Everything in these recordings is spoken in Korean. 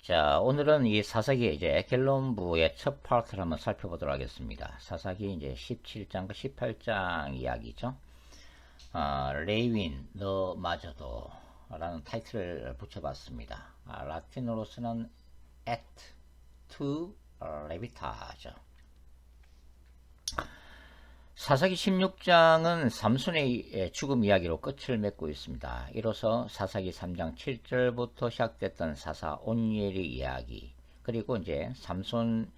자, 오늘은 이 사사기 이제 갤론부의 첫 파트를 한번 살펴보도록 하겠습니다. 사사기 이제 17장과 18장 이야기죠. 레이윈, 너마저도 라는 타이틀을 붙여봤습니다. 라틴어로서는 Act to Levita죠. 사사기 16장은 삼손의 죽음 이야기로 끝을 맺고 있습니다. 이로써 사사기 3장 7절부터 시작됐던 사사 온니엘의 이야기, 그리고 이제 삼손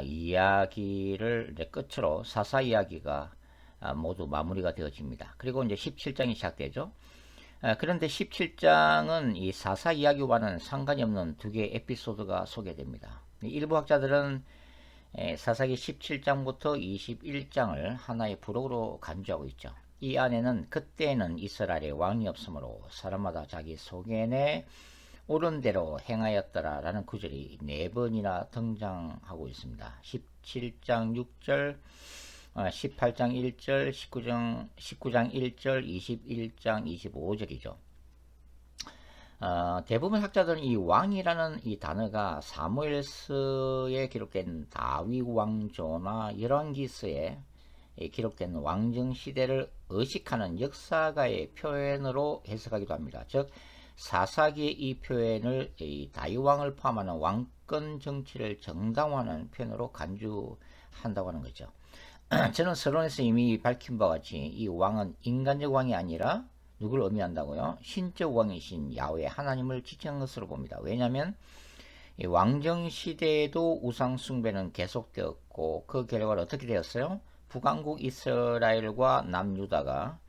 이야기를 이제 끝으로 사사 이야기가 모두 마무리가 되어집니다. 그리고 이제 17장이 시작되죠. 그런데 17장은 이 사사 이야기와는 상관이 없는 두 개의 에피소드가 소개됩니다. 일부 학자들은 사사기 17장부터 21장을 하나의 부록으로 간주하고 있죠. 이 안에는 그때는 이스라엘의 왕이 없으므로 사람마다 자기 속에 옳은 대로 행하였더라 라는 구절이 4번이나 등장하고 있습니다. 17장 6절, 18장 1절, 19장 1절, 21장 25절이죠. 대부분 학자들은 이 왕이라는 이 단어가 사무엘서에 기록된 다윗 왕조나 열왕기서에 기록된 왕정 시대를 의식하는 역사가의 표현으로 해석하기도 합니다. 즉 사사기의 이 표현을 이 다윗 왕을 포함하는 왕권 정치를 정당화하는 표현으로 간주한다고 하는 거죠. 저는 서론에서 이미 밝힌 바와 같이 이 왕은 인간적 왕이 아니라 누구를 의미한다고요? 신적 왕이신 야훼 하나님을 지칭한 것으로 봅니다. 왜냐하면 이 왕정 시대에도 우상 숭배는 계속되었고 그 결과로 어떻게 되었어요? 북왕국 이스라엘과 남유다가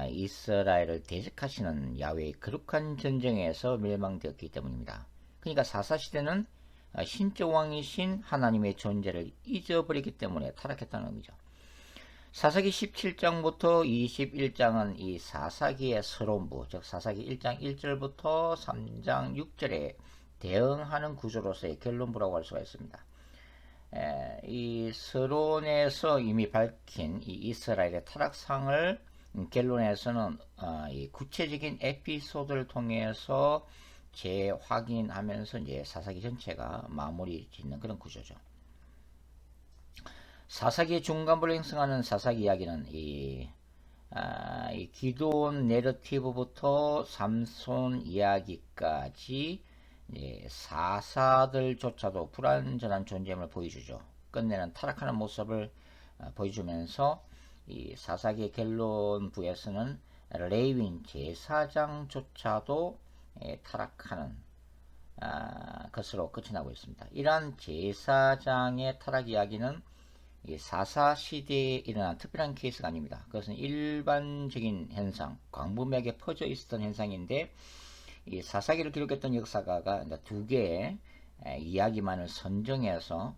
이스라엘을 대적하시는 야훼의 거룩한 전쟁에서 멸망되었기 때문입니다. 그러니까 사사시대는 신적 왕이신 하나님의 존재를 잊어버리기 때문에 타락했다는 의미죠. 사사기 17장부터 21장은 이 사사기의 서론부, 즉 사사기 1장 1절부터 3장 6절에 대응하는 구조로서의 갤론부라고 할 수가 있습니다. 이 서론에서 이미 밝힌 이 이스라엘의 타락상을 갤론에서는 이 구체적인 에피소드를 통해서 재확인하면서 이제 사사기 전체가 마무리 짓는 그런 구조죠. 사사기의 중간부를 형성하는 사사기 이야기는 이 기도원 내러티브부터 삼손 이야기까지 사사들조차도 불완전한 존재임을 보여주죠. 끝내는 타락하는 모습을 보여주면서 이 사사기의 갤론부에서는 레위인 제사장조차도 타락하는 것으로 끝이 나고 있습니다. 이러한 제사장의 타락 이야기는 이 사사 시대에 일어난 특별한 케이스가 아닙니다. 그것은 일반적인 현상, 광범위하게 퍼져 있었던 현상인데 이 사사기를 기록했던 역사가가 두 개의 이야기만을 선정해서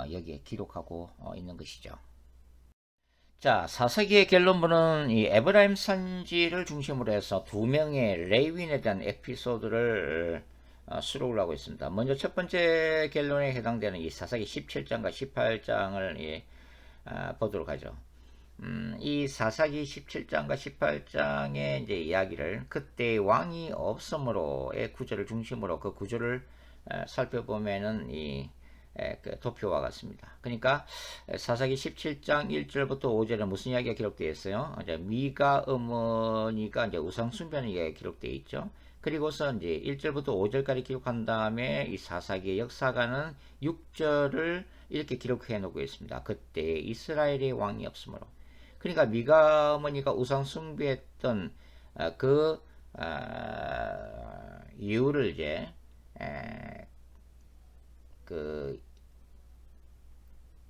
여기에 기록하고 있는 것이죠. 자, 사사기의 갤론부는 이 에브라임 산지를 중심으로 해서 두 명의 레위인에 대한 에피소드를 수록을 하고 있습니다. 먼저 첫 번째 갤론에 해당되는 이 사사기 17장과 18장을 보도록 하죠. 이 사사기 17장과 18장의 이제 이야기를 그때 왕이 없으므로의 구절을 중심으로 그 구절을 살펴보면은 그 도표와 같습니다. 그러니까 사사기 17장 1절부터 5절에 무슨 이야기가 기록되어 있어요? 이제 미가 어머니가 이제 우상 숭배하는 이야기가 기록되어 있죠. 그리고서 이제 1절부터 5절까지 기록한 다음에 이 사사기의 역사가는 6절을 이렇게 기록해 놓고 있습니다. 그때 이스라엘의 왕이 없으므로. 그러니까 미가 어머니가 우상 숭배했던 그 이유를 이제 그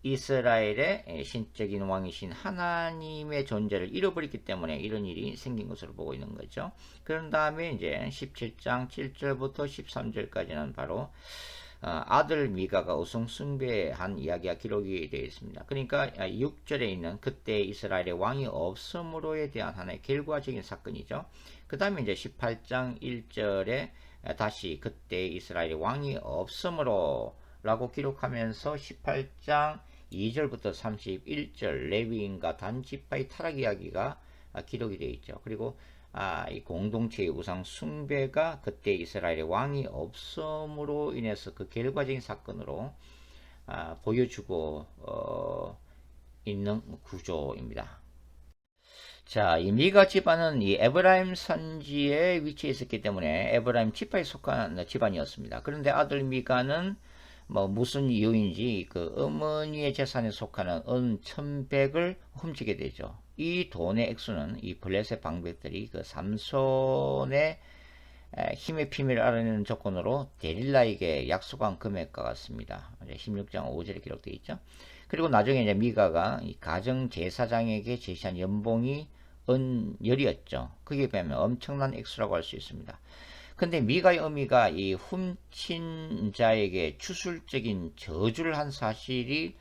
이스라엘의 신적인 왕이신 하나님의 존재를 잃어버렸기 때문에 이런 일이 생긴 것으로 보고 있는 거죠. 그런 다음에 이제 17장 7절부터 13절까지는 바로 아들 미가가 우상 숭배한 이야기가 기록이 되어 있습니다. 그러니까 6절에 있는 그때 이스라엘의 왕이 없으므로에 대한 하나의 결과적인 사건이죠. 그 다음에 이제 18장 1절에 다시 그때 이스라엘의 왕이 없으므로 라고 기록하면서 18장 2절부터 31절 레위인과 단지파의 타락 이야기가 기록이 되어 있죠. 그리고 이 공동체의 우상 숭배가 그때 이스라엘의 왕이 없음으로 인해서 그 결과적인 사건으로 보여주고 있는 구조입니다. 자, 이 미가 집안은 이 에브라임 산지에 위치해 있었기 때문에 에브라임 지파에 속한 집안이었습니다. 그런데 아들 미가는 뭐 무슨 이유인지 그 어머니의 재산에 속하는 은 1100을 훔치게 되죠. 이 돈의 액수는 이 블레셋 방백들이 그 삼손의 힘의 비밀을 알아내는 조건으로 데릴라에게 약속한 금액과 같습니다. 16장 5절에 기록되어 있죠. 그리고 나중에 이제 미가가 이 가정 제사장에게 제시한 연봉이 은열이었죠. 그게 비하면 엄청난 액수라고 할 수 있습니다. 근데 미가의 의미가 이 훔친 자에게 추술적인 저주를 한 사실이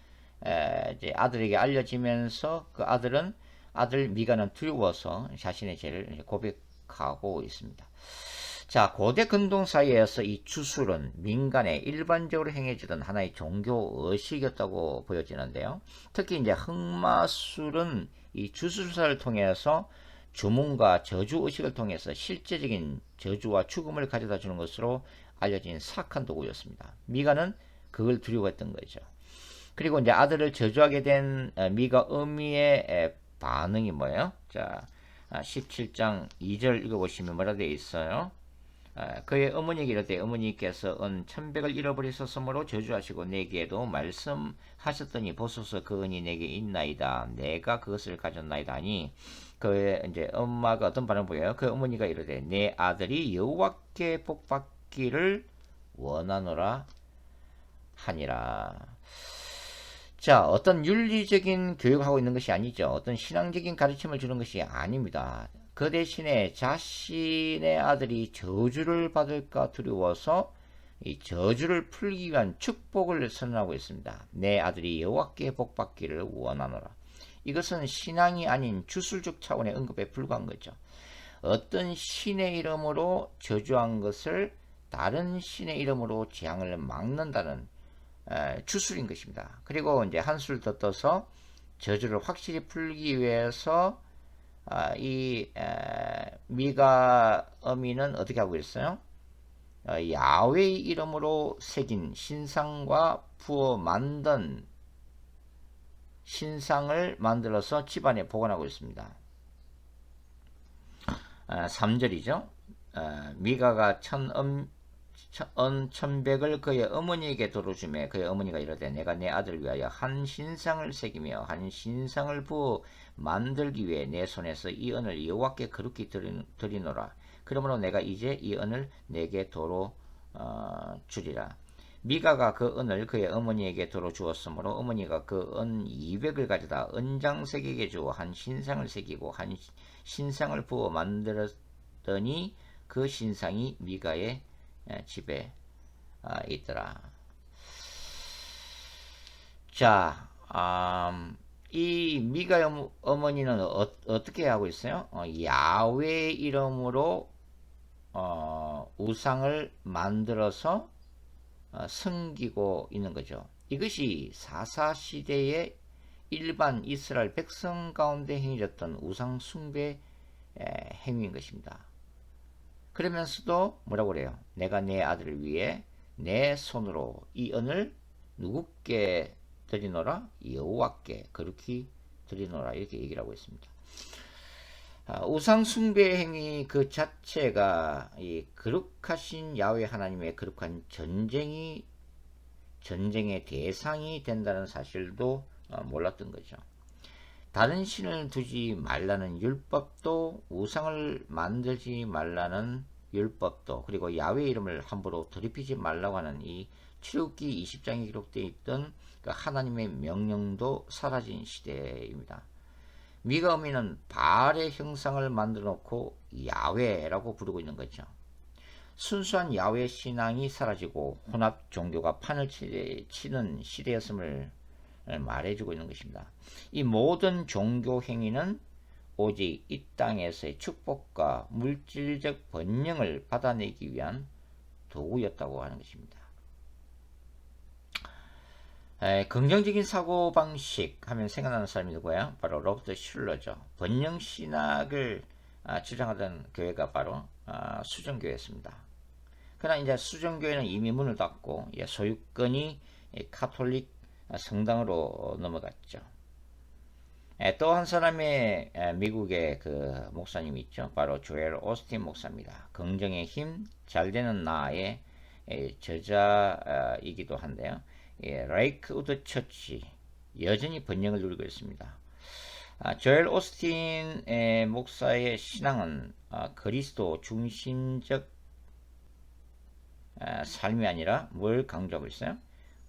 이제 아들에게 알려지면서 그 아들 미가는 두려워서 자신의 죄를 고백하고 있습니다. 자, 고대 근동 사이에서 이 주술은 민간에 일반적으로 행해지던 하나의 종교 의식이었다고 보여지는데요. 특히 이제 흑마술은 이 주술사를 통해서 주문과 저주 의식을 통해서 실제적인 저주와 죽음을 가져다 주는 것으로 알려진 사악한 도구였습니다. 미가는 그걸 두려워했던 거죠. 그리고 이제 아들을 저주하게 된 미가 어미의 반응이 뭐예요? 자, 17장 2절 읽어보시면 뭐라 되어 있어요? 그의 어머니에게 이르되 어머니께서 은 1100을 잃어버리셨으므로 저주하시고 내게도 말씀하셨더니 보소서 그 은이 내게 있나이다. 내가 그것을 가졌나이다 하니 그의 이제 엄마가 어떤 반응을 보여요? 그 어머니가 이르되 내 아들이 여호와께 복받기를 원하노라 하니라. 자, 어떤 윤리적인 교육을 하고 있는 것이 아니죠. 어떤 신앙적인 가르침을 주는 것이 아닙니다. 그 대신에 자신의 아들이 저주를 받을까 두려워서 이 저주를 풀기 위한 축복을 선언하고 있습니다. 내 아들이 여호와께 복받기를 원하노라. 이것은 신앙이 아닌 주술적 차원의 언급에 불과한 거죠. 어떤 신의 이름으로 저주한 것을 다른 신의 이름으로 재앙을 막는다는 주술인 것입니다. 그리고 이제 한술 더 떠서 저주를 확실히 풀기 위해서 이 미가 어미는 어떻게 하고 있어요? 야훼의 이름으로 새긴 신상과 부어 만든 신상을 만들어서 집안에 보관하고 있습니다. 3절이죠. 미가가 은 1100을 그의 어머니에게 도로주매 그의 어머니가 이르되 내가 내 아들을 위하여 한 신상을 새기며 한 신상을 부어 만들기 위해 내 손에서 이 은을 여호와께 거룩히 드리노라. 그러므로 내가 이제 이 은을 내게 도로 주리라. 미가가 그 은을 그의 어머니에게 도로 주었으므로 어머니가 그 은 200을 가져다 은장색에게 주어 한 신상을 새기고 한 신상을 부어 만들었더니 그 신상이 미가의 집에 있더라. 자, 이 미가의 어머니는 어떻게 하고 있어요? 야훼 이름으로 우상을 만들어서 섬기고 있는 거죠. 이것이 사사시대의 일반 이스라엘 백성 가운데 행해졌던 우상 숭배 행위인 것입니다. 그러면서도 뭐라고 그래요? 내가 내 아들을 위해 내 손으로 이 은을 누구께 드리노라? 여호와께 거룩히 드리노라. 이렇게 얘기를 하고 있습니다. 우상 숭배 행위 그 자체가 이 거룩하신 야훼 하나님의 거룩한 전쟁의 대상이 된다는 사실도 몰랐던 거죠. 다른 신을 두지 말라는 율법도 우상을 만들지 말라는 율법도 그리고 야훼 이름을 함부로 더럽히지 말라고 하는 이 출애굽기 20장에 기록되어 있던 그 하나님의 명령도 사라진 시대입니다. 미가 어미는 바알의 형상을 만들어 놓고 야훼라고 부르고 있는 거죠. 순수한 야훼 신앙이 사라지고 혼합 종교가 판을 치는 시대였음을 말해주고 있는 것입니다. 이 모든 종교 행위는 오직 이 땅에서의 축복과 물질적 번영을 받아내기 위한 도구였다고 하는 것입니다. 긍정적인 사고방식 하면 생각나는 사람이 누구예요? 바로 로버트 슐러죠. 번영신학을 주장하던 교회가 바로 수정교회였습니다. 그러나 이제 수정교회는 이미 문을 닫고 소유권이 카톨릭 성당으로 넘어갔죠. 또 한 사람의 미국의 그 목사님이 있죠. 바로 조엘 오스틴 목사입니다. 긍정의 힘, 잘 되는 나의 저자이기도 한데요. 레이크우드 처치 여전히 번영을 누리고 있습니다. 조엘 오스틴 목사의 신앙은 그리스도 중심적 삶이 아니라 뭘 강조하고 있어요?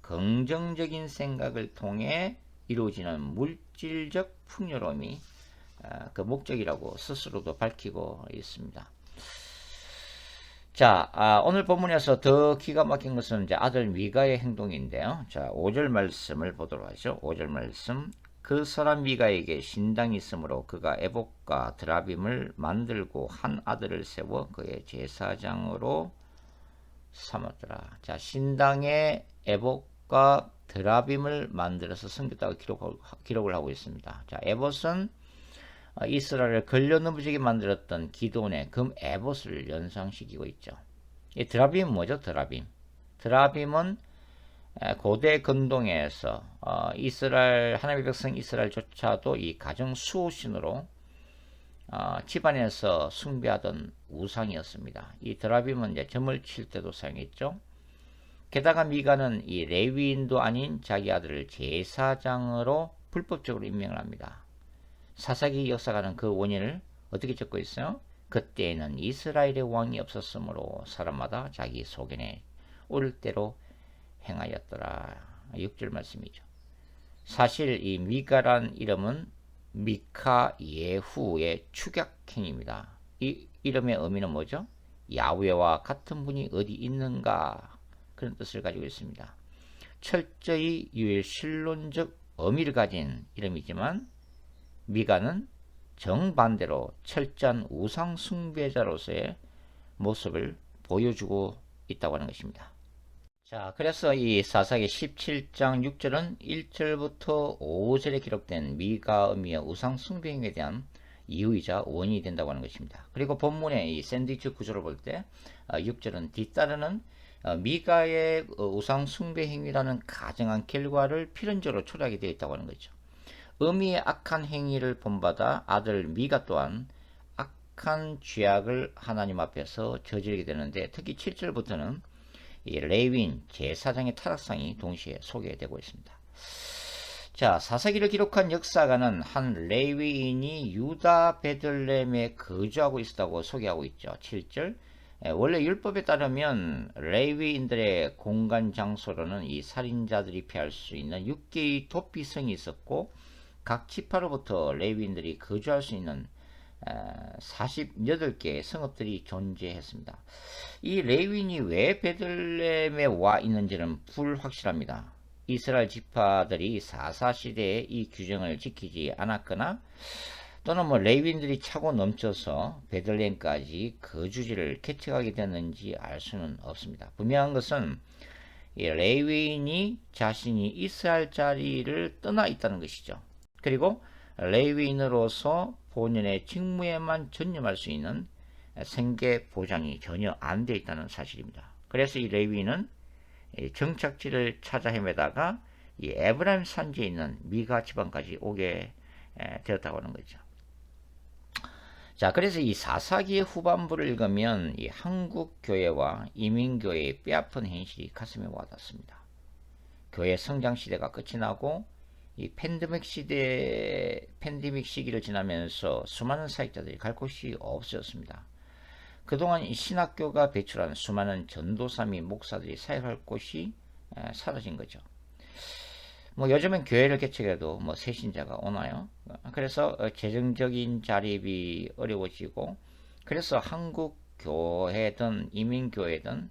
긍정적인 생각을 통해 이루어지는 물질적 풍요로움이 그 목적이라고 스스로도 밝히고 있습니다. 자, 오늘 본문에서 더 기가 막힌 것은 이제 아들 미가의 행동인데요. 자, 5절 말씀을 보도록 하죠. 5절 말씀. 그 사람 미가에게 신당이 있으므로 그가 에봇과 드라빔을 만들고 한 아들을 세워 그의 제사장으로 삼았더라. 자, 신당에 에봇과 드라빔을 만들어서 섬겼다고 기록을 하고 있습니다. 자, 에봇은 이스라엘을 걸려 넘어지게 만들었던 기도원의 금 에봇을 연상시키고 있죠. 이 드라빔은 뭐죠? 드라빔은 고대 근동에서 이스라엘 하나님의 백성 이스라엘조차도 이 가정 수호신으로 집안에서 숭배하던 우상이었습니다. 이 드라빔은 이제 점을 칠 때도 사용했죠. 게다가 미가는 이 레위인도 아닌 자기 아들을 제사장으로 불법적으로 임명을 합니다. 사사기 역사가는 그 원인을 어떻게 적고 있어요? 그때에는 이스라엘의 왕이 없었으므로 사람마다 자기 소견에 옳을 대로 행하였더라. 6절 말씀이죠. 사실 이 미가란 이름은 미카 예후의 축약행입니다. 이 이름의 의미는 뭐죠? 야훼와 같은 분이 어디 있는가 그런 뜻을 가지고 있습니다. 철저히 유일신론적 의미를 가진 이름이지만 미가는 정반대로 철저한 우상 숭배자로서의 모습을 보여주고 있다고 하는 것입니다. 자, 그래서 이 사사기 17장 6절은 1절부터 5절에 기록된 미가 의미의 우상 숭배 행위에 대한 이유이자 원인이 된다고 하는 것입니다. 그리고 본문의 이 샌드위치 구조를 볼 때 6절은 뒤따르는 미가의 우상 숭배 행위라는 가정한 결과를 필연적으로 초래하게 되어 있다고 하는 거죠. 의미의 악한 행위를 본받아 아들 미가 또한 악한 죄악을 하나님 앞에서 저지르게 되는데 특히 7절부터는 이 레위인 제사장의 타락상이 동시에 소개되고 있습니다. 자, 사사기를 기록한 역사가는 한 레위인이 유다 베들레헴에 거주하고 있었다고 소개하고 있죠. 7절. 원래 율법에 따르면 레위인들의 공간 장소로는 이 살인자들이 피할 수 있는 6개의 도피성이 있었고 각 지파로부터 레위인들이 거주할 수 있는 48개의 성읍들이 존재했습니다. 이 레위인이 왜 베들레헴에 와 있는지는 불확실합니다. 이스라엘 지파들이 사사시대에 이 규정을 지키지 않았거나 또는 레위인들이 차고 넘쳐서 베들레헴까지 거주지를 개척하게 됐는지 알 수는 없습니다. 분명한 것은 이 레위인이 자신이 이스라엘 자리를 떠나 있다는 것이죠. 그리고 레위인으로서 본연의 직무에만 전념할 수 있는 생계 보장이 전혀 안 되어 있다는 사실입니다. 그래서 이 레위인은 정착지를 찾아 헤매다가 이 에브라임 산지에 있는 미가 지방까지 오게 되었다고 하는 거죠. 자, 그래서 이 사사기의 후반부를 읽으면 이 한국 교회와 이민 교회의 뼈아픈 현실이 가슴에 와닿습니다. 교회 성장 시대가 끝이 나고 이 팬데믹 시기를 지나면서 수많은 사역자들이 갈 곳이 없어졌습니다. 그동안 이 신학교가 배출한 수많은 전도사 및 목사들이 사역할 곳이 사라진 거죠. 요즘은 교회를 개척해도 새신자가 오나요? 그래서 재정적인 자립이 어려워지고 그래서 한국 교회든 이민 교회든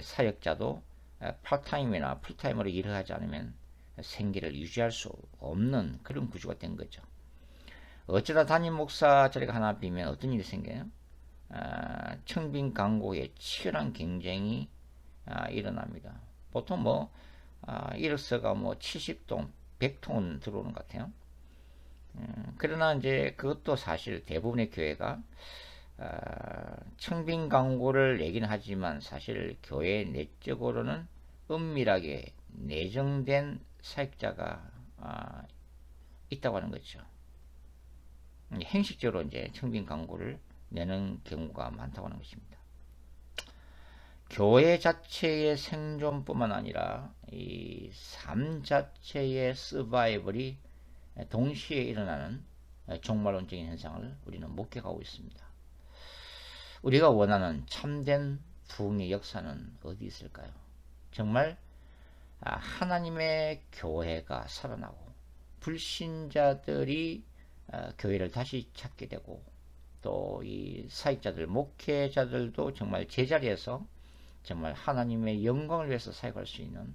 사역자도 파트타임이나 풀타임으로 일을 하지 않으면 생계를 유지할 수 없는 그런 구조가 된 거죠. 어쩌다 담임 목사 자리가 하나 비면 어떤 일이 생겨요? 청빈 광고에 치열한 경쟁이 일어납니다. 보통 이력서가 70통, 100통은 들어오는 것 같아요. 그러나 이제 그것도 사실 대부분의 교회가 청빙 광고를 내긴 하지만 사실 교회 내적으로는 은밀하게 내정된 사역자가 있다고 하는 거죠. 행식적으로 이제 청빙 광고를 내는 경우가 많다고 하는 것입니다. 교회 자체의 생존뿐만 아니라 이 삶 자체의 서바이벌이 동시에 일어나는 종말론적인 현상을 우리는 목격하고 있습니다. 우리가 원하는 참된 부흥의 역사는 어디 있을까요? 정말 하나님의 교회가 살아나고 불신자들이 교회를 다시 찾게 되고 또 이 사역자들, 목회자들도 정말 제자리에서 정말 하나님의 영광을 위해서 사역할 수 있는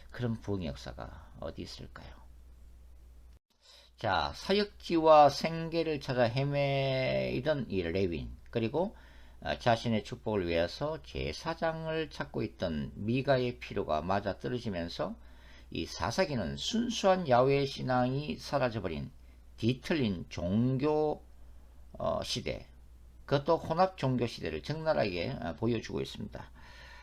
그런 부흥의 역사가 어디 있을까요? 자, 사역지와 생계를 찾아 헤매이던 이 레윈, 그리고 자신의 축복을 위해서 제사장을 찾고 있던 미가의 필요가 맞아 떨어지면서 이 사사기는 순수한 야훼 신앙이 사라져버린 뒤틀린 종교 시대, 그것도 혼합 종교 시대를 적나라하게 보여주고 있습니다.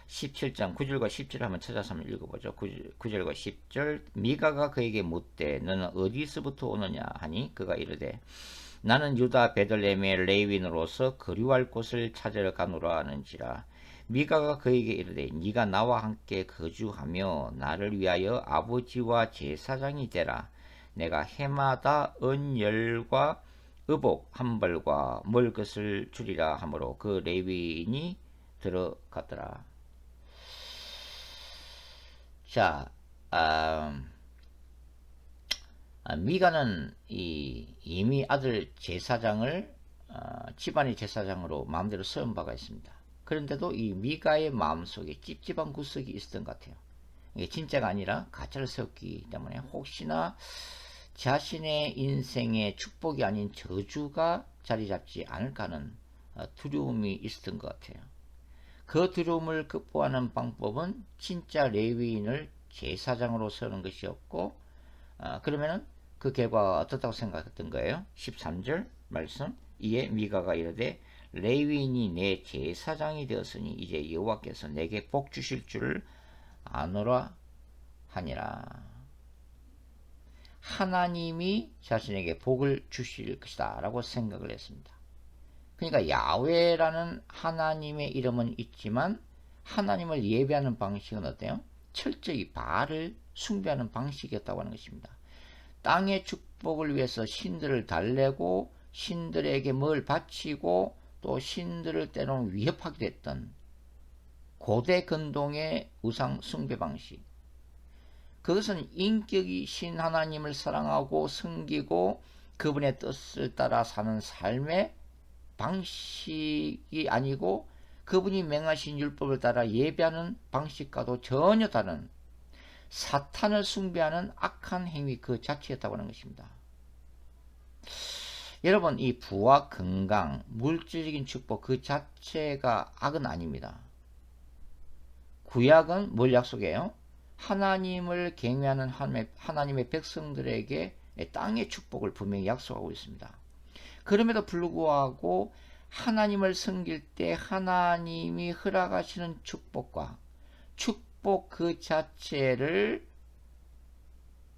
17장 9절과 10절을 한번 찾아서 한번 읽어보죠. 9절과 10절. 미가가 그에게 묻되 너는 어디서부터 오느냐 하니 그가 이르되 나는 유다 베들레헴의 레위인으로서 거류할 곳을 찾으러 가노라 하는지라. 미가가 그에게 이르되 네가 나와 함께 거주하며 나를 위하여 아버지와 제사장이 되라. 내가 해마다 은열과 의복 한 벌과 먹을 것을 주리라 하므로 그 레위인이 들어갔더라. 자, 미가는 이미 아들 제사장을 집안의 제사장으로 마음대로 세운 바가 있습니다. 그런데도 이 미가의 마음속에 찝찝한 구석이 있었던 것 같아요. 이게 진짜가 아니라 가짜를 세웠기 때문에 혹시나 자신의 인생의 축복이 아닌 저주가 자리 잡지 않을까 하는 두려움이 있었던 것 같아요. 그 두려움을 극복하는 방법은 진짜 레위인을 제사장으로 세우는 것이었고, 그러면은 그 결과가 어떻다고 생각했던 거예요? 13절 말씀. 이에 미가가 이르되 레위인이 내 제사장이 되었으니 이제 여호와께서 내게 복 주실 줄을 아노라 하니라. 하나님이 자신에게 복을 주실 것이다 라고 생각을 했습니다. 그러니까 야훼라는 하나님의 이름은 있지만 하나님을 예배하는 방식은 어때요? 철저히 바알을 숭배하는 방식이었다고 하는 것입니다. 땅의 축복을 위해서 신들을 달래고 신들에게 뭘 바치고 또 신들을 때로는 위협하기도 했던 고대 근동의 우상 숭배 방식. 그것은 인격이 신 하나님을 사랑하고 섬기고 그분의 뜻을 따라 사는 삶의 방식이 아니고 그분이 맹하신 율법을 따라 예배하는 방식과도 전혀 다른 사탄을 숭배하는 악한 행위 그 자체였다고 하는 것입니다. 여러분, 이 부와 건강, 물질적인 축복 그 자체가 악은 아닙니다. 구약은 뭘 약속해요? 하나님을 경외하는 하나님의 백성들에게 땅의 축복을 분명히 약속하고 있습니다. 그럼에도 불구하고 하나님을 섬길 때 하나님이 허락하시는 축복과 축복 그 자체를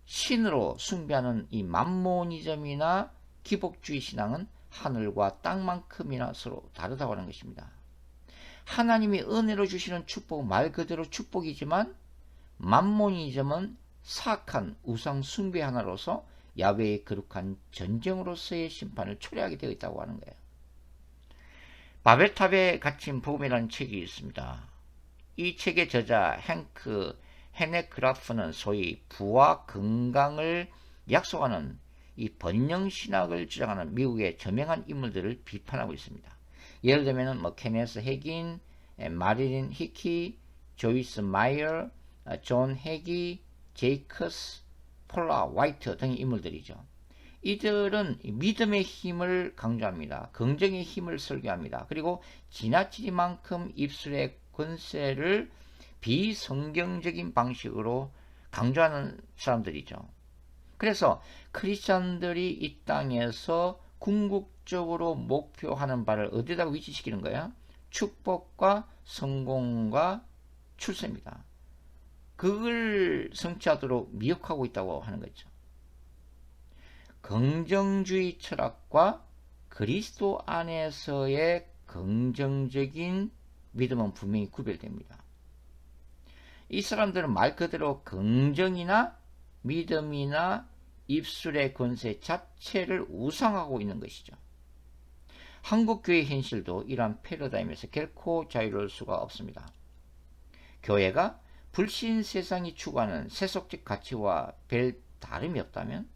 신으로 숭배하는 이 맘모니즘이나 기복주의 신앙은 하늘과 땅만큼이나 서로 다르다고 하는 것입니다. 하나님이 은혜로 주시는 축복은 말 그대로 축복이지만 맘모니즘은 사악한 우상 숭배 하나로서 야훼의 거룩한 전쟁으로서의 심판을 초래하게 되어 있다고 하는 거예요. 바벨탑에 갇힌 복음이라는 책이 있습니다. 이 책의 저자 행크 헤네크라프는 소위 부와 건강을 약속하는 이 번영신학을 주장하는 미국의 저명한 인물들을 비판하고 있습니다. 예를 들면 케네스 해긴, 마릴린 히키, 조이스 마이어, 존 해기, 제이커스, 폴라 화이트 등의 인물들이죠. 이들은 믿음의 힘을 강조합니다. 긍정의 힘을 설교합니다. 그리고 지나치리만큼 입술의 권세를 비성경적인 방식으로 강조하는 사람들이죠. 그래서 크리스천들이 이 땅에서 궁극적으로 목표하는 바를 어디다가 위치시키는 거야? 축복과 성공과 출세입니다. 그걸 성취하도록 미혹하고 있다고 하는 거죠. 긍정주의 철학과 그리스도 안에서의 긍정적인 믿음은 분명히 구별됩니다. 이 사람들은 말 그대로 긍정이나 믿음이나 입술의 권세 자체를 우상하고 있는 것이죠. 한국교회 현실도 이러한 패러다임에서 결코 자유로울 수가 없습니다. 교회가 불신 세상이 추구하는 세속적 가치와 별 다름이 없다면,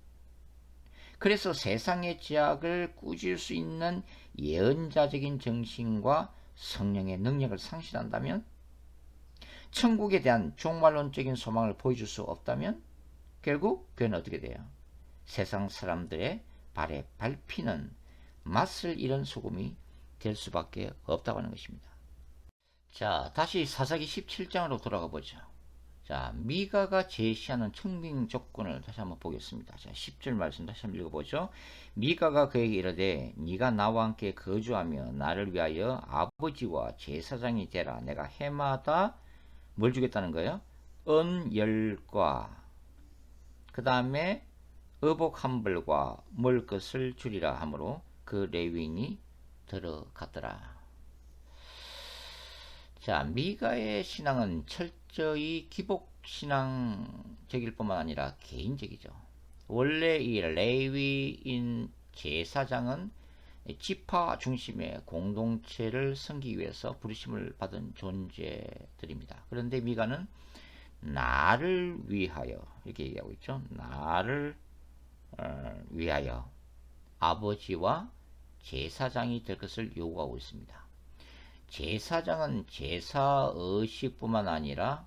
그래서 세상의 제약을 꾸질 수 있는 예언자적인 정신과 성령의 능력을 상실한다면, 천국에 대한 종말론적인 소망을 보여줄 수 없다면 결국 교회는 어떻게 돼요? 세상 사람들의 발에 밟히는 맛을 잃은 소금이 될 수밖에 없다고 하는 것입니다. 자, 다시 사사기 17장으로 돌아가 보죠. 자, 미가가 제시하는 청빙 조건을 다시 한번 보겠습니다. 자, 10절 말씀 다시 한번 읽어보죠. 미가가 그에게 이르되 네가 나와 함께 거주하며 나를 위하여 아버지와 제사장이 되라. 내가 해마다 뭘 주겠다는 거예요? 은열과 그 다음에 의복 한 벌과 먹을 것을 주리라 하므로 그 레위인이 들어갔더라. 자, 미가의 신앙은 철저히 기복신앙적일 뿐만 아니라 개인적이죠. 원래 이 레위인 제사장은 지파 중심의 공동체를 섬기기 위해서 부르심을 받은 존재들입니다. 그런데 미가는 나를 위하여 이렇게 얘기하고 있죠. 나를 위하여 아버지와 제사장이 될 것을 요구하고 있습니다. 제사장은 제사의식뿐만 아니라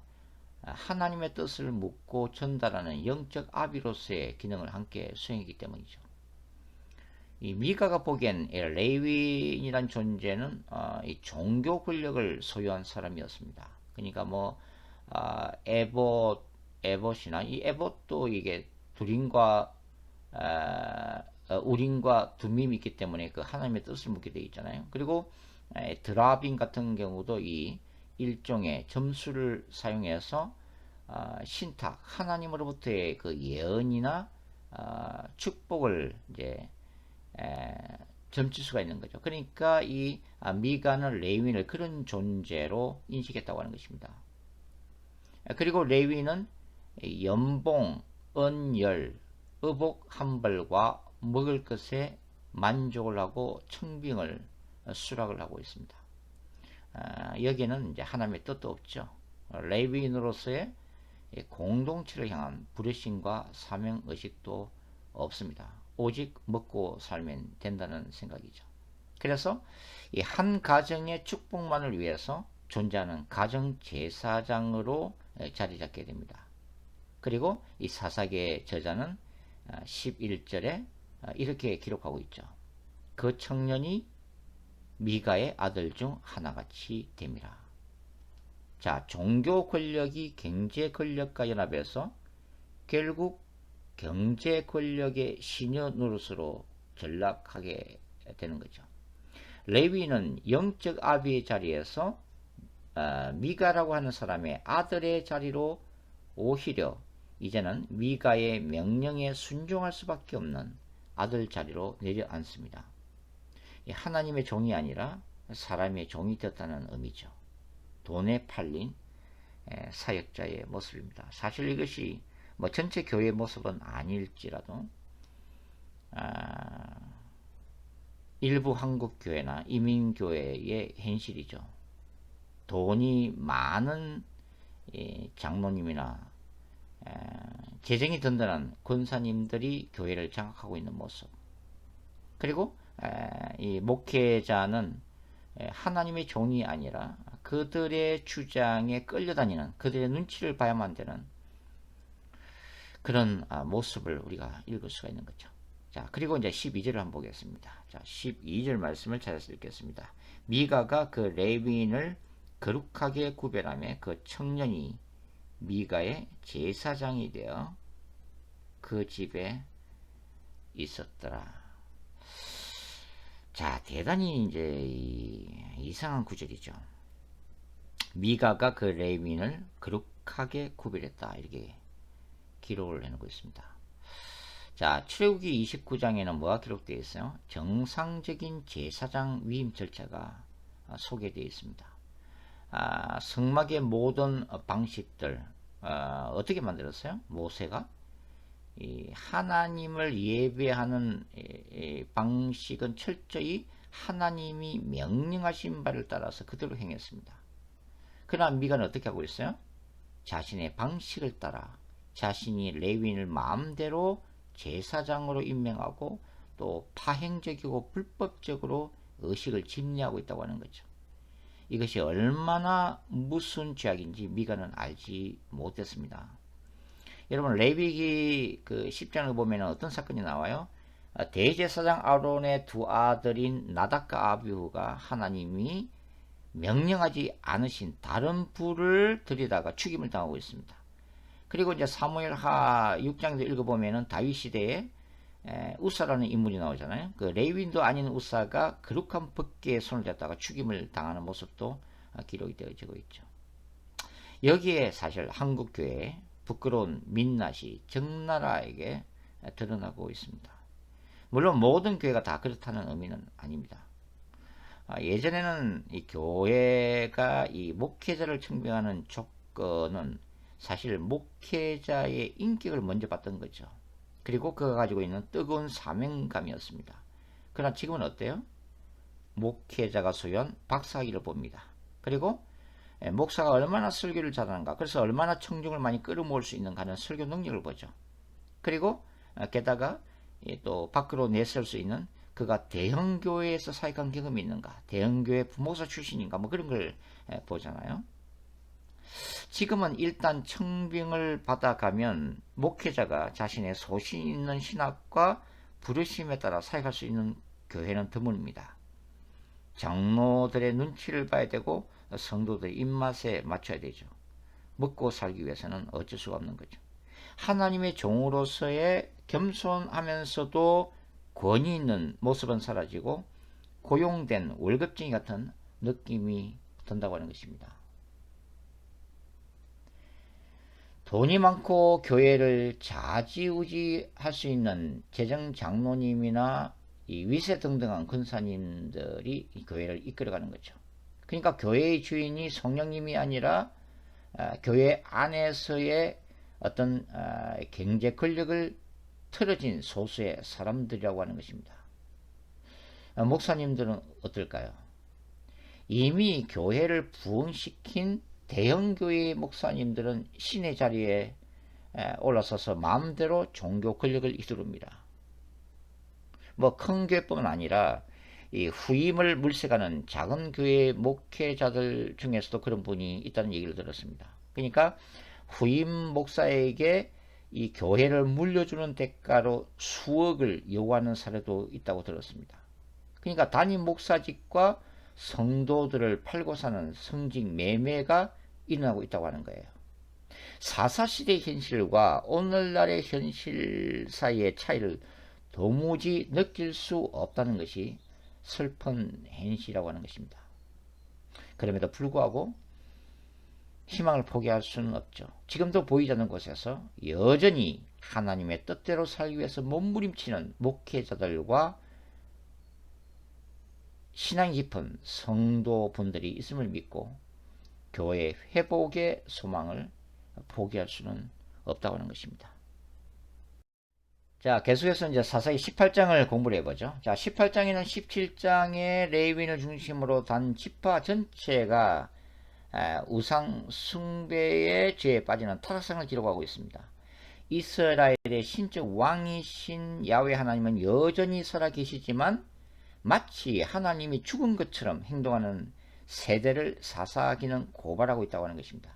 하나님의 뜻을 묻고 전달하는 영적 아비로서의 기능을 함께 수행하기 때문이죠. 이 미가가 보기엔 레위인이란 존재는 이 종교 권력을 소유한 사람이었습니다. 그러니까 뭐 에봇이나 이 에봇도 이게 두림과 우림과 둠밈이 있기 때문에 그 하나님의 뜻을 묻게 되어 있잖아요. 그리고 드라빔 같은 경우도 이 일종의 점수를 사용해서 신탁 하나님으로부터의 그 예언이나 축복을 이제 점칠 수가 있는 거죠. 그러니까 이 미가는 레위인을 그런 존재로 인식했다고 하는 것입니다. 그리고 레위인은 연봉, 은열, 의복 한 벌과 먹을 것에 만족을 하고 청빙을 수락을 하고 있습니다. 여기에는 이제 하나님의 뜻도 없죠. 레위인으로서의 공동체를 향한 불의심과 사명의식도 없습니다. 오직 먹고 살면 된다는 생각이죠. 그래서 이 한 가정의 축복만을 위해서 존재하는 가정 제사장으로 자리 잡게 됩니다. 그리고 이 사사기의 저자는 11절에 이렇게 기록하고 있죠. 그 청년이 미가의 아들 중 하나같이 됨이라. 자, 종교 권력이 경제 권력과 연합해서 결국 경제 권력의 시녀 노릇으로 전락하게 되는 거죠. 레위는 영적 아비의 자리에서 미가라고 하는 사람의 아들의 자리로 오히려 이제는 미가의 명령에 순종할 수밖에 없는 아들 자리로 내려앉습니다. 하나님의 종이 아니라 사람의 종이 되었다는 의미죠. 돈에 팔린 사역자의 모습입니다. 사실 이것이 뭐 전체 교회의 모습은 아닐지라도 일부 한국 교회나 이민 교회의 현실이죠. 돈이 많은 장로님이나 재정이 든든한 권사님들이 교회를 장악하고 있는 모습. 그리고 이 목회자는 하나님의 종이 아니라 그들의 주장에 끌려다니는, 그들의 눈치를 봐야만 되는 그런 모습을 우리가 읽을 수가 있는 거죠. 자, 그리고 이제 12절을 한번 보겠습니다. 자, 12절 말씀을 찾아서 읽겠습니다. 미가가 그 레위인을 거룩하게 구별하며 그 청년이 미가의 제사장이 되어 그 집에 있었더라. 자, 대단히 이제 이상한 구절이죠. 미가가 그 레위인을 거룩하게 구별했다. 이렇게 기록을 해놓고 있습니다. 자, 출애굽기 29장에는 뭐가 기록되어 있어요? 정상적인 제사장 위임 절차가 소개되어 있습니다. 성막의 모든 방식들 어떻게 만들었어요? 모세가 이 하나님을 예배하는 방식은 철저히 하나님이 명령하신 바를 따라서 그대로 행했습니다. 그러나 미가는 어떻게 하고 있어요? 자신의 방식을 따라 자신이 레위인을 마음대로 제사장으로 임명하고 또 파행적이고 불법적으로 의식을 집례하고 있다고 하는 거죠. 이것이 얼마나 무슨 죄악인지 미가는 알지 못했습니다. 여러분, 레위기 그 10장을 보면 어떤 사건이 나와요? 대제사장 아론의 두 아들인 나답과 아비후가 하나님이 명령하지 않으신 다른 불을 들이다가 죽임을 당하고 있습니다. 그리고 이제 사무엘하 6장에서 읽어보면은 다윗 시대에 우사라는 인물이 나오잖아요. 그 레위인도 아닌 우사가 거룩한 법궤에 손을 댔다가 죽임을 당하는 모습도 기록이 되어지고 있죠. 여기에 사실 한국 교회의 부끄러운 민낯이 적나라하게 드러나고 있습니다. 물론 모든 교회가 다 그렇다는 의미는 아닙니다. 예전에는 이 교회가 이 목회자를 청빙하는 조건은 사실 목회자의 인격을 먼저 봤던 거죠. 그리고 그가 가지고 있는 뜨거운 사명감이었습니다. 그러나 지금은 어때요? 목회자가 소유한 박사학위를 봅니다. 그리고 목사가 얼마나 설교를 잘하는가, 그래서 얼마나 청중을 많이 끌어모을 수 있는가 하는 설교 능력을 보죠. 그리고 게다가 또 밖으로 내세울 수 있는 그가 대형교회에서 사역한 경험이 있는가, 대형교회 부목사 출신인가, 뭐 그런 걸 보잖아요. 지금은 일단 청빙을 받아가면 목회자가 자신의 소신 있는 신학과 부르심에 따라 사역할 수 있는 교회는 드뭅니다. 장로들의 눈치를 봐야 되고 성도들의 입맛에 맞춰야 되죠. 먹고 살기 위해서는 어쩔 수가 없는 거죠. 하나님의 종으로서의 겸손하면서도 권위 있는 모습은 사라지고 고용된 월급쟁이 같은 느낌이 든다고 하는 것입니다. 돈이 많고 교회를 좌지우지할 수 있는 재정 장로님이나 이 위세등등한 권사님들이 이 교회를 이끌어가는 거죠. 그러니까 교회의 주인이 성령님이 아니라 교회 안에서의 어떤 경제 권력을 틀어진 소수의 사람들이라고 하는 것입니다. 목사님들은 어떨까요? 이미 교회를 부흥시킨 대형교회의 목사님들은 신의 자리에 올라서서 마음대로 종교 권력을 이루릅니다. 뭐 큰 교회뿐만 아니라 이 후임을 물색하는 작은 교회 목회자들 중에서도 그런 분이 있다는 얘기를 들었습니다. 그러니까 후임 목사에게 이 교회를 물려주는 대가로 수억을 요구하는 사례도 있다고 들었습니다. 그러니까 담임 목사직과 성도들을 팔고 사는 성직 매매가 일어나고 있다고 하는 거예요. 사사시대의 현실과 오늘날의 현실 사이의 차이를 도무지 느낄 수 없다는 것이 슬픈 현실이라고 하는 것입니다. 그럼에도 불구하고 희망을 포기할 수는 없죠. 지금도 보이지 않는 곳에서 여전히 하나님의 뜻대로 살기 위해서 몸부림치는 목회자들과 신앙이 깊은 성도분들이 있음을 믿고 교회 회복의 소망을 포기할 수는 없다고 하는 것입니다. 자, 계속해서 이제 사사기 18장을 공부를 해보죠. 자, 18장에는 17장의 레위인을 중심으로 단 지파 전체가 우상 숭배의 죄에 빠지는 타락상을 기록하고 있습니다. 이스라엘의 신적 왕이신 야훼 하나님은 여전히 살아계시지만 마치 하나님이 죽은 것처럼 행동하는 세대를 사사기는 고발하고 있다고 하는 것입니다.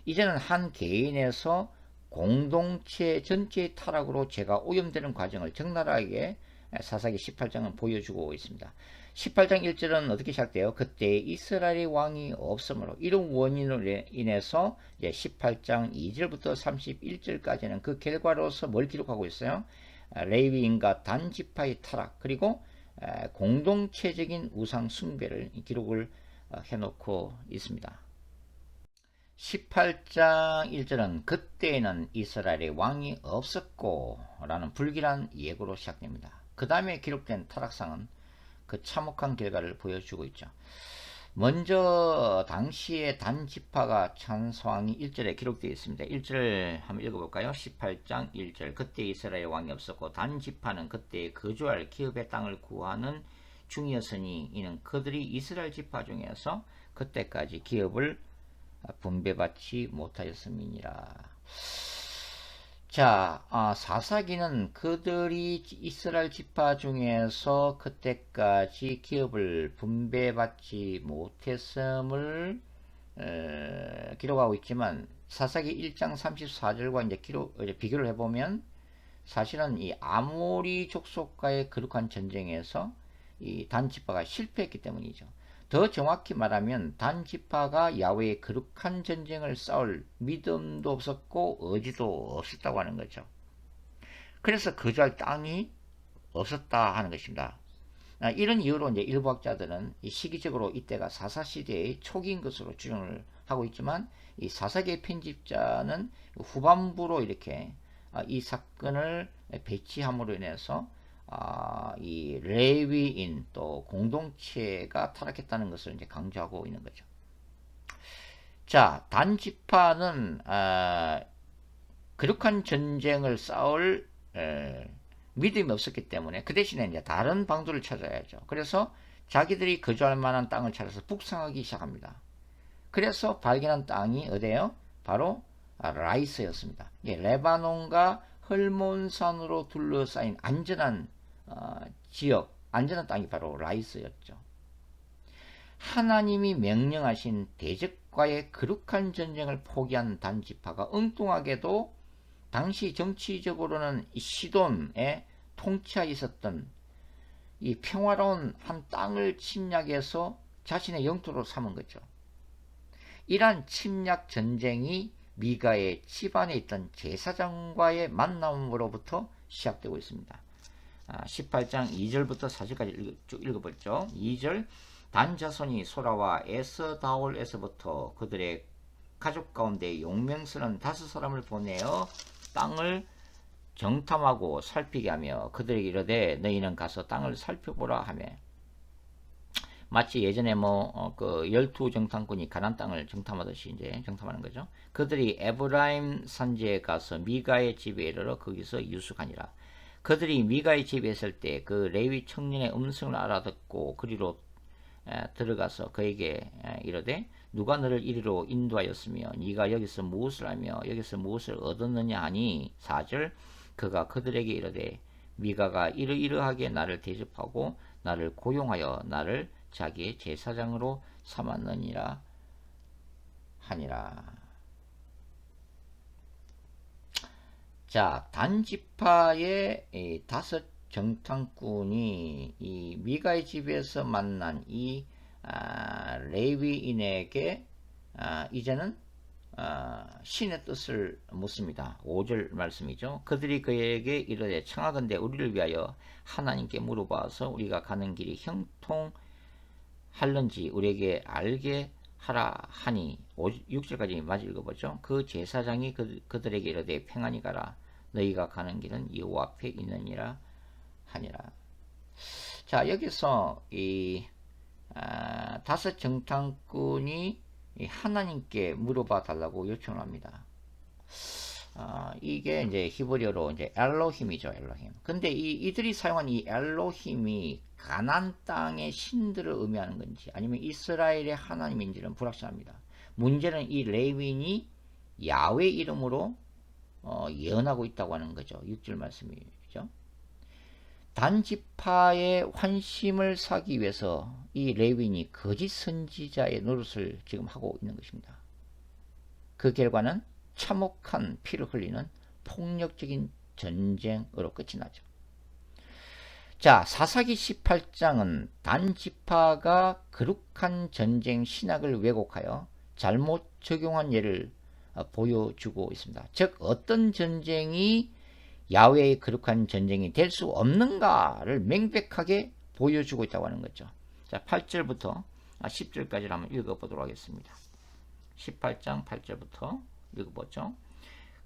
이제는 한 개인에서 공동체 전체의 타락으로 죄가 오염되는 과정을 적나라하게 사사기 18장은 보여주고 있습니다. 18장 1절은 어떻게 시작돼요? 그때 이스라엘의 왕이 없으므로 이런 원인으로 인해서 이제 18장 2절부터 31절까지는 그 결과로서 뭘 기록하고 있어요? 레위인과 단지파의 타락 그리고 공동체적인 우상 숭배를 기록을 해놓고 있습니다. 18장 1절은 그때에는 이스라엘의 왕이 없었고 라는 불길한 예고로 시작됩니다. 그 다음에 기록된 타락상은 그 참혹한 결과를 보여주고 있죠. 먼저 당시에 단지파가 찬송이 1절에 기록되어 있습니다. 1절 한번 읽어볼까요? 18장 1절 그때 이스라엘 왕이 없었고 단지파는 그때 거주할 기업의 땅을 구하는 중이었으니 이는 그들이 이스라엘 지파 중에서 그때까지 기업을 분배받지 못하였음이니라. 자, 사사기는 그들이 이스라엘 지파 중에서 그때까지 기업을 분배받지 못했음을 기록하고 있지만 사사기 1장 34절과 이제 비교를 해보면 사실은 이 아모리 족속과의 거룩한 전쟁에서 이 단지파가 실패했기 때문이죠. 더 정확히 말하면 단지파가 야훼의 거룩한 전쟁을 싸울 믿음도 없었고 의지도 없었다고 하는 거죠. 그래서 거주할 땅이 없었다 하는 것입니다. 이런 이유로 이제 일부 학자들은 시기적으로 이때가 사사시대의 초기인 것으로 주장을 하고 있지만 이 사사기의 편집자는 후반부로 이렇게 이 사건을 배치함으로 인해서 이 레위인 또 공동체가 타락했다는 것을 이제 강조하고 있는 거죠. 자, 단지파는 거룩한 전쟁을 싸울 믿음이 없었기 때문에 그 대신에 이제 다른 방도를 찾아야죠. 그래서 자기들이 거주할 만한 땅을 찾아서 북상하기 시작합니다. 그래서 발견한 땅이 어디예요? 바로 라이스였습니다. 레바논과 헐몬산으로 둘러싸인 안전한 지역, 안전한 땅이 바로 라이스였죠. 하나님이 명령하신 대적과의 거룩한 전쟁을 포기한 단지파가 엉뚱하게도 당시 정치적으로는 시돈에 통치하에 있었던 이 평화로운 한 땅을 침략해서 자신의 영토로 삼은 거죠. 이러한 침략 전쟁이 미가의 집안에 있던 제사장과의 만남으로부터 시작되고 있습니다. 18장 2절부터 4절까지 쭉 읽어보죠. 2절 단 자손이 소라와 에스다올에서부터 그들의 가족 가운데 용맹스러운 5사람을 보내어 땅을 정탐하고 살피게 하며 그들에게 이르되 너희는 가서 땅을 살펴보라 하며 마치 예전에 그 12정탐꾼이 가나안 땅을 정탐하듯이 이제 정탐하는 거죠. 그들이 에브라임 산지에 가서 미가의 집에 이르러 거기서 유숙하니라. 그들이 미가의 집에 있을 때 그 레위 청년의 음성을 알아듣고 그리로 들어가서 그에게 이르되 누가 너를 이리로 인도하였으며 네가 여기서 무엇을 하며 여기서 무엇을 얻었느냐 하니 4절 그가 그들에게 이르되 미가가 이러이러하게 나를 대접하고 나를 고용하여 나를 자기의 제사장으로 삼았느니라 하니라. 자, 단지파의 5 정탐꾼이 이 미가의 집에서 만난 이 레위인에게 이제는 신의 뜻을 묻습니다. 5절 말씀이죠. 그들이 그에게 이르되 청하건대 우리를 위하여 하나님께 물어봐서 우리가 가는 길이 형통할는지 우리에게 알게 하라 하니 6절까지 마저 읽어보죠. 그 제사장이 그들에게 이르되 평안히 가라 너희가 가는 길은 여호와 앞에 있느니라 하니라. 자, 여기서 이 5 정탐꾼이 하나님께 물어봐 달라고 요청을 합니다. 이게 이제 히브리어로 이제 엘로힘이죠, 엘로힘. 근데 이들이 사용한 이 엘로힘이 가나안 땅의 신들을 의미하는 건지 아니면 이스라엘의 하나님인지는 불확실합니다. 문제는 이 레위인이 야훼 이름으로 예언하고 있다고 하는 거죠. 6절 말씀이죠. 단지파의 환심을 사기 위해서 이 레위인이 거짓 선지자의 노릇을 지금 하고 있는 것입니다. 그 결과는 참혹한 피를 흘리는 폭력적인 전쟁으로 끝이 나죠. 자, 사사기 18장은 단지파가 거룩한 전쟁 신학을 왜곡하여 잘못 적용한 예를 보여주고 있습니다. 즉 어떤 전쟁이 야훼의 거룩한 전쟁이 될 수 없는가를 명백하게 보여주고 있다고 하는 거죠. 자, 8절부터 10절까지를 한번 읽어보도록 하겠습니다. 18장 8절부터 읽어보죠.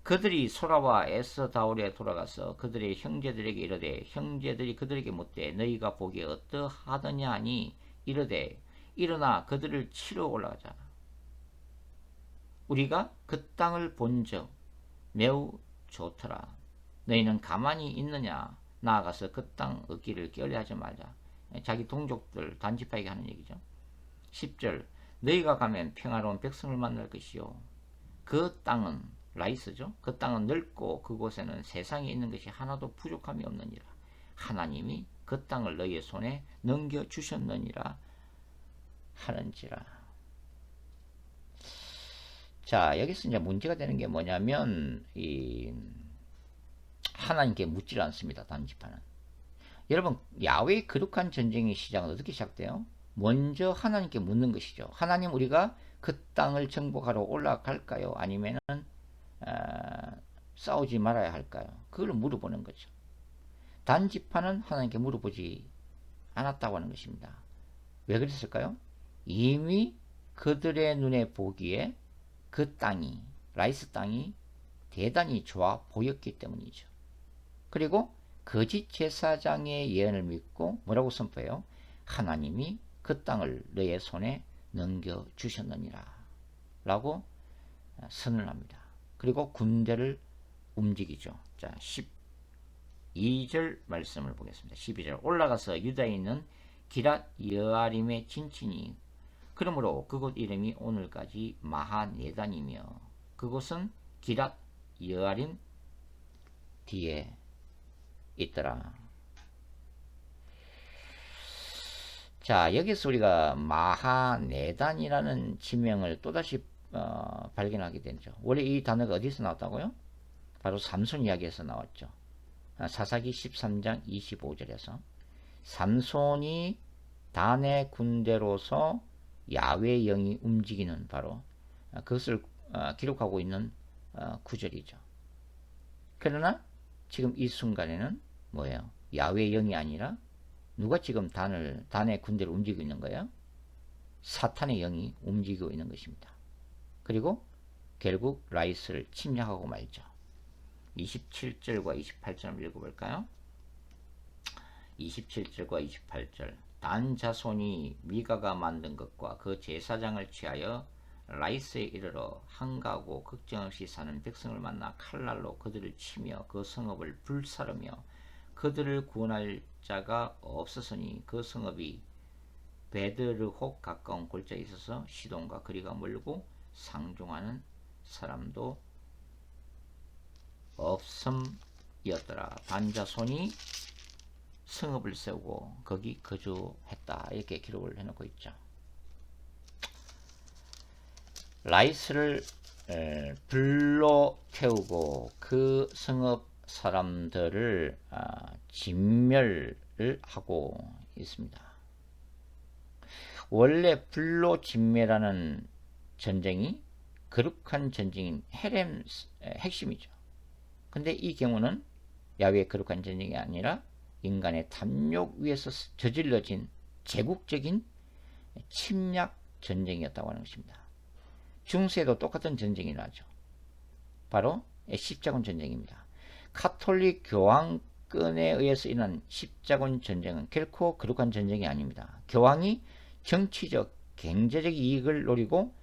그들이 소라와 에스다올에 돌아가서 그들의 형제들에게 이르되 형제들이 그들에게 묻되 너희가 보기에 어떠하더냐 하니 이르되 일어나 그들을 치러 올라가자. 우리가 그 땅을 본즉 매우 좋더라. 너희는 가만히 있느냐. 나아가서 그 땅 얻기를 게을리하지 말자. 자기 동족들 단지파에게 하는 얘기죠. 10절 너희가 가면 평화로운 백성을 만날 것이요 그 땅은 라이스죠. 그 땅은 넓고 그곳에는 세상에 있는 것이 하나도 부족함이 없느니라. 하나님이 그 땅을 너희의 손에 넘겨주셨느니라 하는지라. 자, 여기서 이제 문제가 되는 게 뭐냐면 하나님께 묻질 않습니다. 단지파는. 여러분, 야훼의 거룩한 전쟁의 시작은 어떻게 시작돼요? 먼저 하나님께 묻는 것이죠. 하나님, 우리가 그 땅을 정복하러 올라갈까요? 아니면은 싸우지 말아야 할까요? 그걸 물어보는 거죠. 단지파는 하나님께 물어보지 않았다고 하는 것입니다. 왜 그랬을까요? 이미 그들의 눈에 보기에 그 땅이, 라이스 땅이 대단히 좋아 보였기 때문이죠. 그리고 거짓 제사장의 예언을 믿고 뭐라고 선포해요? 하나님이 그 땅을 너의 손에 넘겨주셨느니라 라고 선을 합니다. 그리고 군대를 움직이죠. 자, 12절 말씀을 보겠습니다. 12절 올라가서 유다에 있는 기랏 여아림에 진치니 그러므로 그곳 이름이 오늘까지 마하네단이며 그곳은 기랏 여아림 뒤에 있더라. 자, 여기서 우리가 마하네단이라는 지명을 또다시 발견하게 되죠. 원래 이 단어가 어디서 나왔다고요? 바로 삼손 이야기에서 나왔죠. 사사기 13장 25절에서 삼손이 단의 군대로서 야훼의 영이 움직이는 바로 그것을 기록하고 있는 구절이죠. 그러나 지금 이 순간에는 뭐예요? 야훼의 영이 아니라 누가 지금 단의 군대를 움직이고 있는 거예요? 사탄의 영이 움직이고 있는 것입니다. 그리고 결국 라이스를 침략하고 말죠. 27절과 28절을 읽어볼까요? 27절과 28절 단 자손이 미가가 만든 것과 그 제사장을 취하여 라이스에 이르러 한가하고 걱정 없이 사는 백성을 만나 칼날로 그들을 치며 그 성읍을 불사르며 그들을 구원할 자가 없었으니 그 성읍이 베드르홉 가까운 골짜기에 있어서 시돈과 거리가 멀고 상종하는 사람도 없음이었더라. 반자손이 성읍을 세우고 거기 거주했다. 이렇게 기록을 해놓고 있죠. 라이스를 불로 태우고 그 성읍 사람들을 진멸을 하고 있습니다. 원래 불로 진멸하는 전쟁이 거룩한 전쟁인 헤렘 핵심이죠. 근데 이 경우는 야훼의 거룩한 전쟁이 아니라 인간의 탐욕 위에서 저질러진 제국적인 침략 전쟁이었다고 하는 것입니다. 중세에도 똑같은 전쟁이 나죠. 바로 십자군 전쟁입니다. 카톨릭 교황권에 의해서 일어난 십자군 전쟁은 결코 거룩한 전쟁이 아닙니다. 교황이 정치적, 경제적 이익을 노리고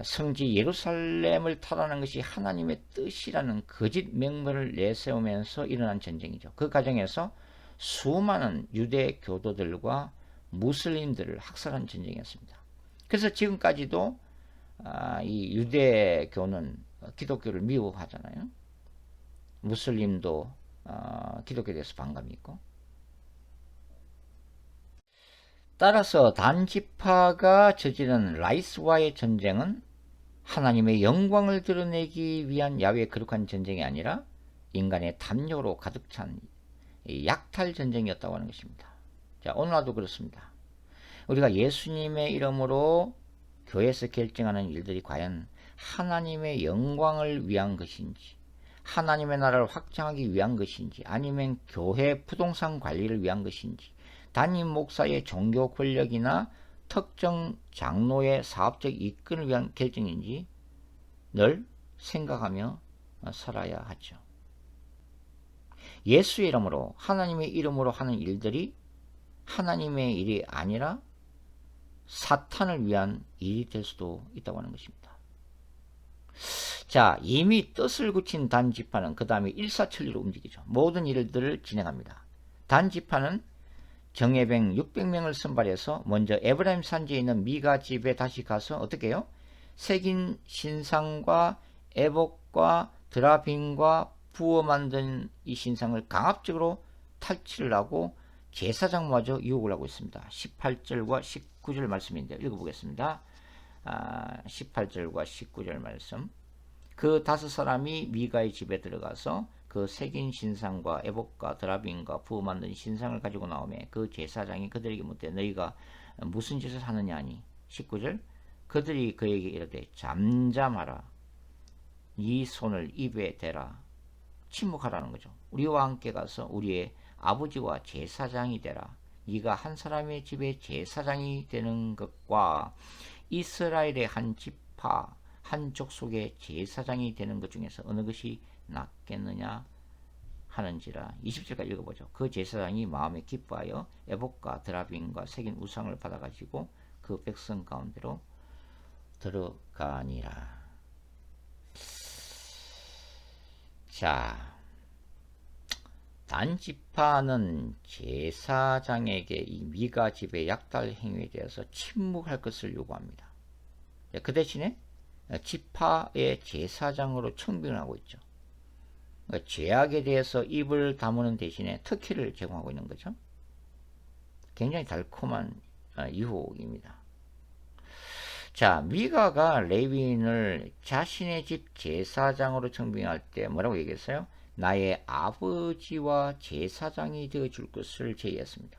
성지 예루살렘을 탈환하는 것이 하나님의 뜻이라는 거짓 명분을 내세우면서 일어난 전쟁이죠. 그 과정에서 수많은 유대 교도들과 무슬림들을 학살한 전쟁이었습니다. 그래서 지금까지도 이 유대교는 기독교를 미워하잖아요. 무슬림도 기독교에 대해서 반감이 있고. 따라서 단지파가 저지른 라이스와의 전쟁은 하나님의 영광을 드러내기 위한 야훼의 거룩한 전쟁이 아니라 인간의 탐욕으로 가득 찬 약탈 전쟁이었다고 하는 것입니다. 자, 오늘날도 그렇습니다. 우리가 예수님의 이름으로 교회에서 결정하는 일들이 과연 하나님의 영광을 위한 것인지, 하나님의 나라를 확장하기 위한 것인지, 아니면 교회 부동산 관리를 위한 것인지, 담임 목사의 종교 권력이나 특정 장로의 사업적 이권을 위한 결정인지 늘 생각하며 살아야 하죠. 예수의 이름으로, 하나님의 이름으로 하는 일들이 하나님의 일이 아니라 사탄을 위한 일이 될 수도 있다고 하는 것입니다. 자, 이미 뜻을 굳힌 단지파는 그 다음에 일사천리로 움직이죠. 모든 일들을 진행합니다. 단지파는 정예병 600명을 선발해서 먼저 에브라임 산지에 있는 미가 집에 다시 가서 어떻게 해요? 새긴 신상과 에복과 드라빔과 부어 만든 이 신상을 강압적으로 탈취를 하고 제사장마저 유혹을 하고 있습니다. 18절과 19절 말씀인데 읽어보겠습니다. 18절과 19절 말씀. 그 5사람이 미가의 집에 들어가서 그 새긴 신상과 에복과 드라빔과 부어 만든 신상을 가지고 나오매 그 제사장이 그들에게 묻되 너희가 무슨 짓을 하느냐 하니 19절 그들이 그에게 이르되 잠잠하라 이 손을 입에 대라 침묵하라는 거죠. 우리와 함께 가서 우리의 아버지와 제사장이 되라. 네가 한 사람의 집에 제사장이 되는 것과 이스라엘의 한 지파 한 족속의 제사장이 되는 것 중에서 어느 것이 낫겠느냐 하는지라. 20절까지 읽어보죠. 그 제사장이 마음에 기뻐하여 에복과 드라빔과 새긴 우상을 받아가지고 그 백성 가운데로 들어가니라. 자, 단지파는 제사장에게 이 미가 집의 약탈 행위에 대해서 침묵할 것을 요구합니다. 그 대신에 지파의 제사장으로 청빙을 하고 있죠. 그러니까 죄악에 대해서 입을 다무는 대신에 특혜를 제공하고 있는 거죠. 굉장히 달콤한 유혹입니다. 자, 미가가 레위인을 자신의 집 제사장으로 청빙할 때 뭐라고 얘기했어요? 나의 아버지와 제사장이 되어줄 것을 제의했습니다.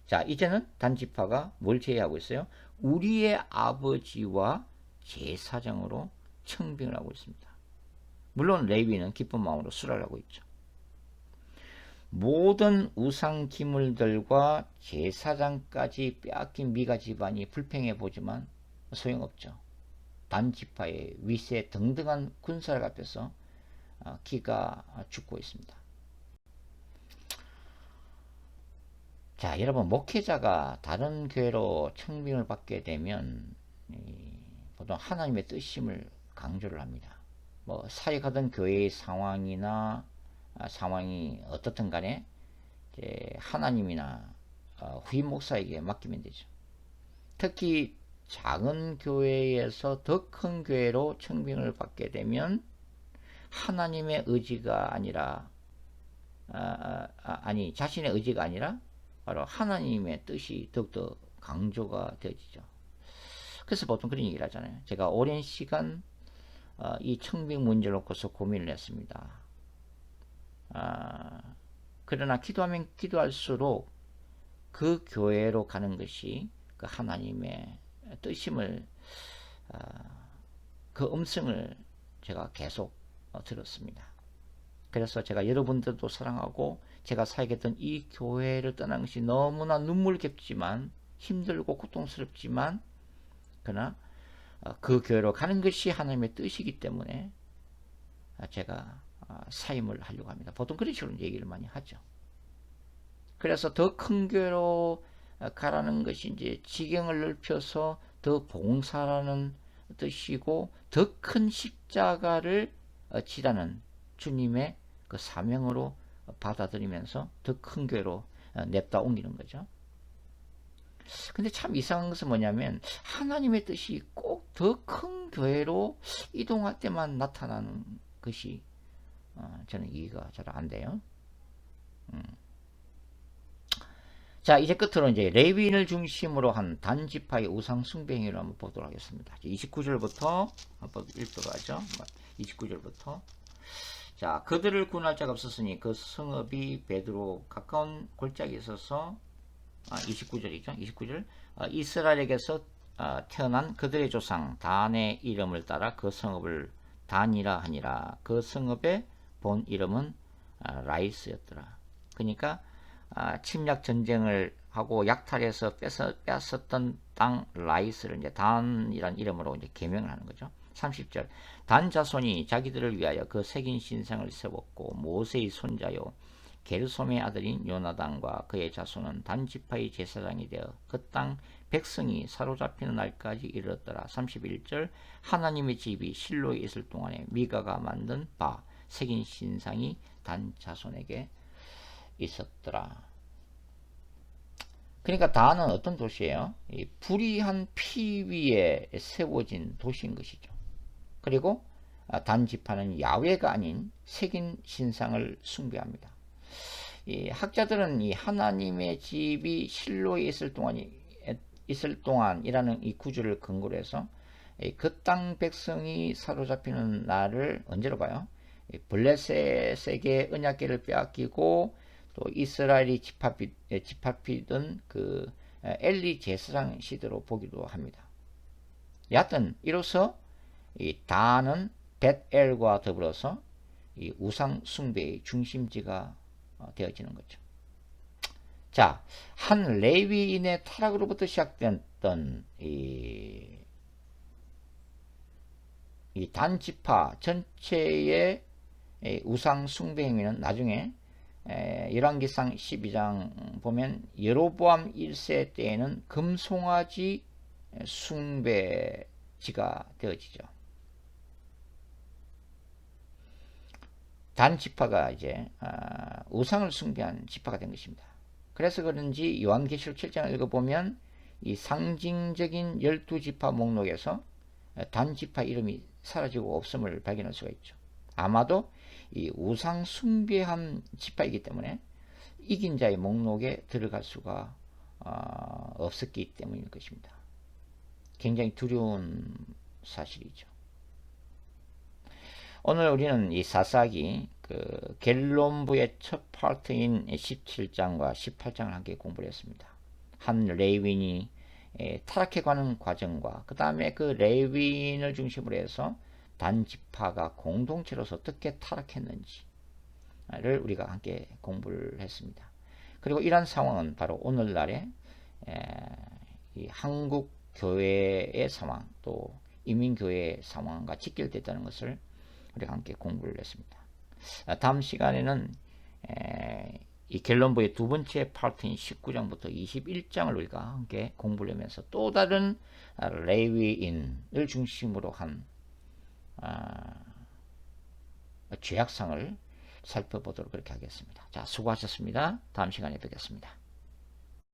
자, 이제는 단지파가 뭘 제의하고 있어요? 우리의 아버지와 제사장으로 청빙을 하고 있습니다. 물론 레위는 기쁜 마음으로 수락하고 있죠. 모든 우상 기물들과 제사장까지 빼앗긴 미가 집안이 불평해 보지만 소용없죠. 단지파의 위세 등등한 군사를 앞에서 기가 죽고 있습니다. 자, 여러분, 목회자가 다른 교회로 청빙을 받게 되면 보통 하나님의 뜻임을 강조를 합니다. 뭐 사역하던 교회의 상황이나 상황이 어떻든 간에 이제 하나님이나 후임 목사에게 맡기면 되죠. 특히 작은 교회에서 더 큰 교회로 청빙을 받게 되면 하나님의 의지가 아니라 자신의 의지가 아니라 바로 하나님의 뜻이 더욱더 강조가 되어지죠. 그래서 보통 그런 얘기를 하잖아요. 제가 오랜 시간 이 청빙 문제를 놓고서 고민을 했습니다. 그러나 기도하면 기도할수록 그 교회로 가는 것이 그 하나님의 뜻임을 그 음성을 제가 계속 들었습니다. 그래서 제가 여러분들도 사랑하고 제가 사역했던 이 교회를 떠난 것이 너무나 눈물겹지만 힘들고 고통스럽지만 그러나 그 교회로 가는 것이 하나님의 뜻이기 때문에 제가 사임을 하려고 합니다. 보통 그런 식으로 얘기를 많이 하죠. 그래서 더 큰 교회로 가라는 것이 이제 지경을 넓혀서 더 봉사라는 뜻이고 더 큰 십자가를 지라는 주님의 그 사명으로 받아들이면서 더 큰 교회로 냅다 옮기는 거죠. 근데 참 이상한 것은 뭐냐면 하나님의 뜻이 꼭 더 큰 교회로 이동할 때만 나타나는 것이 저는 이해가 잘 안 돼요. 자, 이제 끝으로 이제 레위인을 중심으로 한 단지파의 우상 숭배 행위를 한번 보도록 하겠습니다. 29절부터 한번 읽도록 하죠. 29절부터. 자, 그들을 구원할 자가 없었으니 그 성읍이 베드로 가까운 골짜기에 있어서 29절이죠. 29절 이스라엘에게서 태어난 그들의 조상 단의 이름을 따라 그 성읍을 단이라 하니라. 그 성읍의 본 이름은 라이스였더라. 그러니까 침략 전쟁을 하고 약탈해서 뺏었던 땅 라이스를 이제 단이란 이름으로 이제 개명을 하는 거죠. 30절 단 자손이 자기들을 위하여 그 새긴 신상을 세웠고 모세의 손자요 게르솜의 아들인 요나단과 그의 자손은 단 지파의 제사장이 되어 그 땅 백성이 사로잡히는 날까지 이르렀더라. 31절 하나님의 집이 실로에 있을 동안에 미가가 만든 바 새긴 신상이 단 자손에게 있었더라. 그러니까 단은 어떤 도시예요? 이 불의한 피 위에 세워진 도시인 것이죠. 그리고 단 지파는 야훼가 아닌 새긴 신상을 숭배합니다. 이 학자들은 이 하나님의 집이 실로에 있을 동안이라는 이 구절을 근거로 해서 그 땅 백성이 사로잡히는 날을 언제로 봐요? 블레셋에게 언약궤를 빼앗기고 또 이스라엘이 집합이던 그 엘리 제사장 시대로 보기도 합니다. 여하튼 이로써 이 단은 벳엘과 더불어서 이 우상 숭배의 중심지가 되어지는 거죠. 자, 한 레위인의 타락으로부터 시작됐던 이 단지파 전체의 우상 숭배 행위는 나중에 열왕기상 12장 보면 여로보암 1세 때에는 금송아지 숭배지가 되어지죠. 단 지파가 이제 우상을 숭배한 지파가 된 것입니다. 그래서 그런지 요한계시록 7장을 읽어보면 이 상징적인 12지파 목록에서 단 지파 이름이 사라지고 없음을 발견할 수가 있죠. 아마도 이 우상 숭배한 지파이기 때문에 이긴 자의 목록에 들어갈 수가 없었기 때문일 것입니다. 굉장히 두려운 사실이죠. 오늘 우리는 이 사사기 그 겔론부의 첫 파트인 17장과 18장을 함께 공부를 했습니다. 한 레위인이 타락해가는 과정과 그 다음에 그 레위인을 중심으로 해서 단지파가 공동체로서 어떻게 타락했는지를 우리가 함께 공부를 했습니다. 그리고 이러한 상황은 바로 오늘날의 이 한국 교회의 상황 또 이민교회의 상황과 직결됐다는 것을 우리가 함께 공부를 했습니다. 다음 시간에는 이 갤론부의 두 번째 파트인 19장부터 21장을 우리가 함께 공부를 하면서 또 다른 레위인을 중심으로 한 죄악상을 살펴보도록 그렇게 하겠습니다. 자, 수고하셨습니다. 다음 시간에 뵙겠습니다.